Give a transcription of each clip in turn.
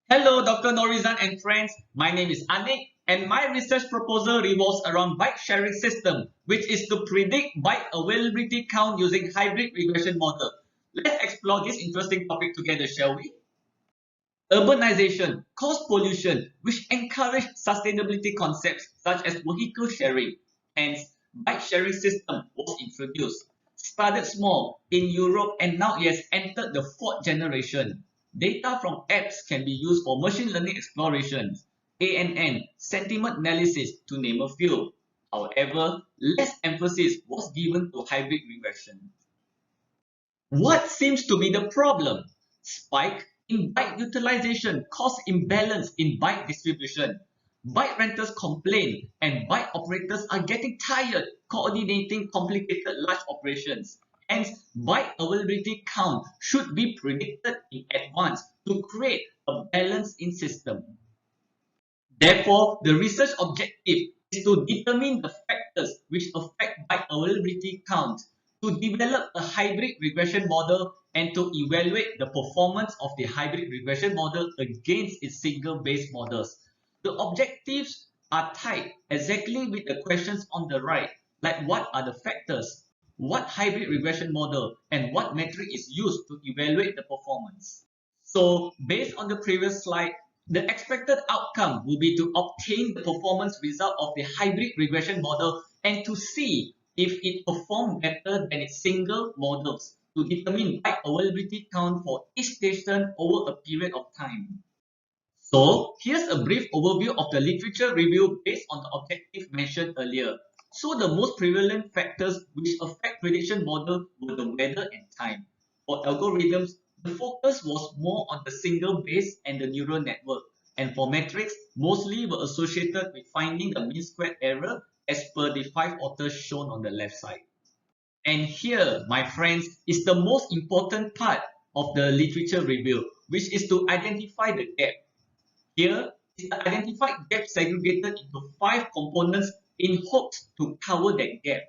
Hello, Dr. Norizan and friends. My name is Anik, and my research proposal revolves around bike sharing system, which is to predict bike availability count using hybrid regression model. Let's explore this interesting topic together, shall we? Urbanization causes pollution, which encourage sustainability concepts such as vehicle sharing. Hence, bike sharing system was introduced. Started small in Europe and now it has entered the fourth generation. Data from apps can be used for machine learning exploration, ANN, sentiment analysis, to name a few. However, less emphasis was given to hybrid regression. What seems to be the problem? Spike in bike utilization cause imbalance in bike distribution. Bike renters complain and bike operators are getting tired coordinating complicated large operations. Hence, bike availability count should be predicted in advance to create a balance in system. Therefore, the research objective is to determine the factors which affect bike availability count, to develop a hybrid regression model, and to evaluate the performance of the hybrid regression model against its single-based models. The objectives are tied exactly with the questions on the right, like what are the factors, what hybrid regression model, and what metric is used to evaluate the performance. So based on the previous slide, the expected outcome will be to obtain the performance result of the hybrid regression model and to see if it performed better than its single models to determine bike availability count for each station over a period of time. So here's a brief overview of the literature review based on the objective mentioned earlier. So the most prevalent factors which affect prediction model were the weather and time. For algorithms, the focus was more on the single base and the neural network. And for metrics, mostly were associated with finding the mean squared error as per the five authors shown on the left side. And here, my friends, is the most important part of the literature review, which is to identify the gap. Here is the identified gap segregated into five components in hopes to cover that gap.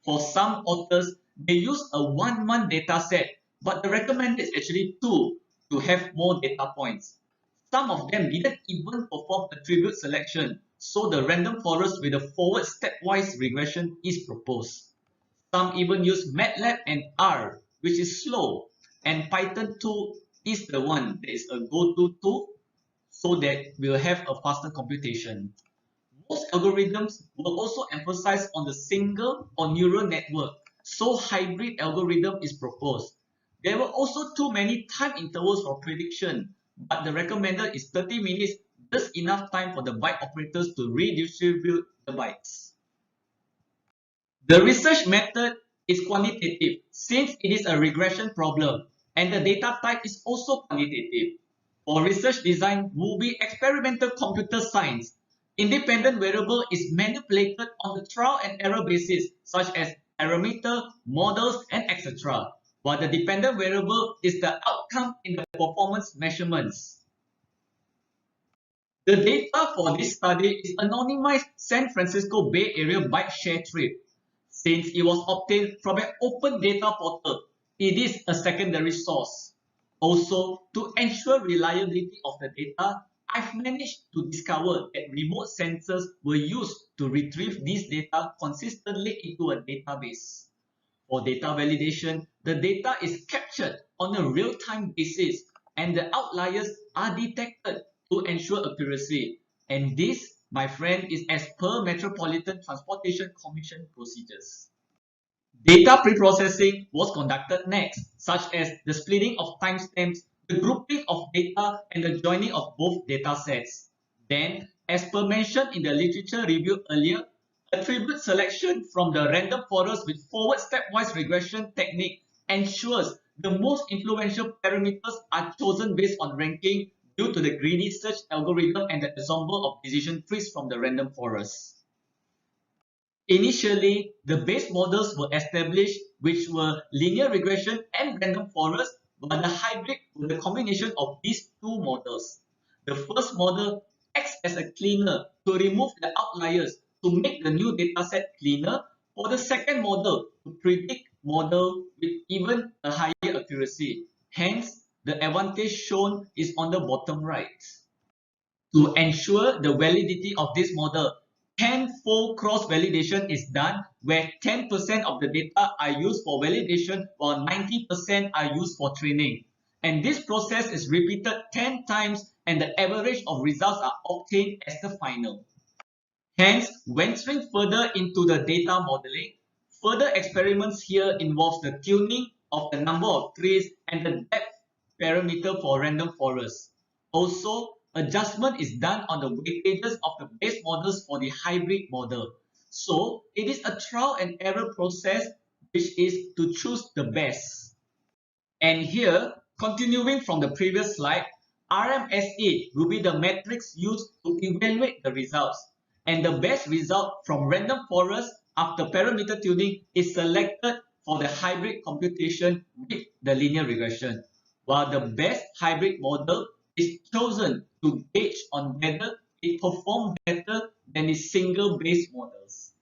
For some authors, they use a 1-month data set, but the recommended is actually 2 to have more data points. Some of them didn't even perform attribute selection, so the random forest with a forward stepwise regression is proposed. Some even use MATLAB and R, which is slow, and Python 2 is the one that is a go-to tool so that we'll have a faster computation. Most algorithms will also emphasize on the single or neural network, so hybrid algorithm is proposed. There were also too many time intervals for prediction, but the recommended is 30 minutes, just enough time for the bike operators to redistribute the bikes. The research method is quantitative since it is a regression problem, and the data type is also quantitative. For research design will be experimental computer science. Independent variable is manipulated on the trial and error basis, such as parameter, models, and etc. While the dependent variable is the outcome in the performance measurements. The data for this study is anonymized San Francisco Bay Area bike share trip. Since it was obtained from an open data portal, it is a secondary source. Also, to ensure reliability of the data, I've managed to discover that remote sensors were used to retrieve this data consistently into a database. For data validation, the data is captured on a real-time basis and the outliers are detected to ensure accuracy. And this, my friend, is as per Metropolitan Transportation Commission procedures. Data preprocessing was conducted next, such as the splitting of timestamps, the grouping of data, and the joining of both data sets. Then, as per mentioned in the literature review earlier, attribute selection from the random forest with forward stepwise regression technique ensures the most influential parameters are chosen based on ranking due to the greedy search algorithm and the ensemble of decision trees from the random forest. Initially, the base models were established, which were linear regression and random forest, but the hybrid was a combination of these two models. The first model acts as a cleaner to remove the outliers to make the new dataset cleaner, for the second model to predict model with even a higher accuracy. Hence, the advantage shown is on the bottom right. To ensure the validity of this model, tenfold cross-validation is done where 10% of the data are used for validation while 90% are used for training. And this process is repeated 10 times and the average of results are obtained as the final. Hence, venturing further into the data modeling, further experiments here involves the tuning of the number of trees and the depth parameter for random forests. Also, adjustment is done on the weightages of the base models for the hybrid model. So, it is a trial and error process which is to choose the best. And here, continuing from the previous slide, RMSA will be the metrics used to evaluate the results. And the best result from random forest after parameter tuning is selected for the hybrid computation with the linear regression, while the best hybrid model is chosen to gauge on whether it performs better than the single base models.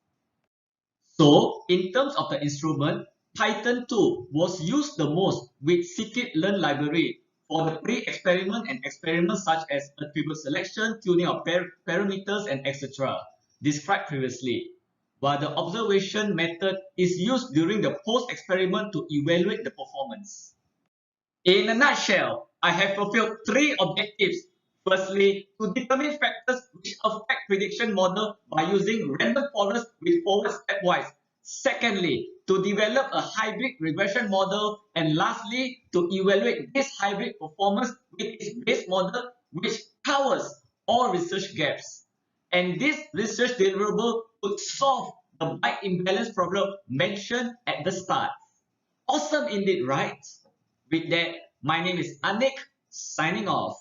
So, in terms of the instrument, Python 2 was used the most with scikit-learn library for the pre-experiment and experiments such as attribute selection, tuning of parameters, and etc. described previously, while the observation method is used during the post-experiment to evaluate the performance. In a nutshell, I have fulfilled three objectives. Firstly, to determine factors which affect prediction model by using random forest with forward stepwise. Secondly, to develop a hybrid regression model. And lastly, to evaluate this hybrid performance with its base model which covers all research gaps. And this research deliverable would solve the byte imbalance problem mentioned at the start. Awesome indeed, right? With that, my name is Anik, signing off.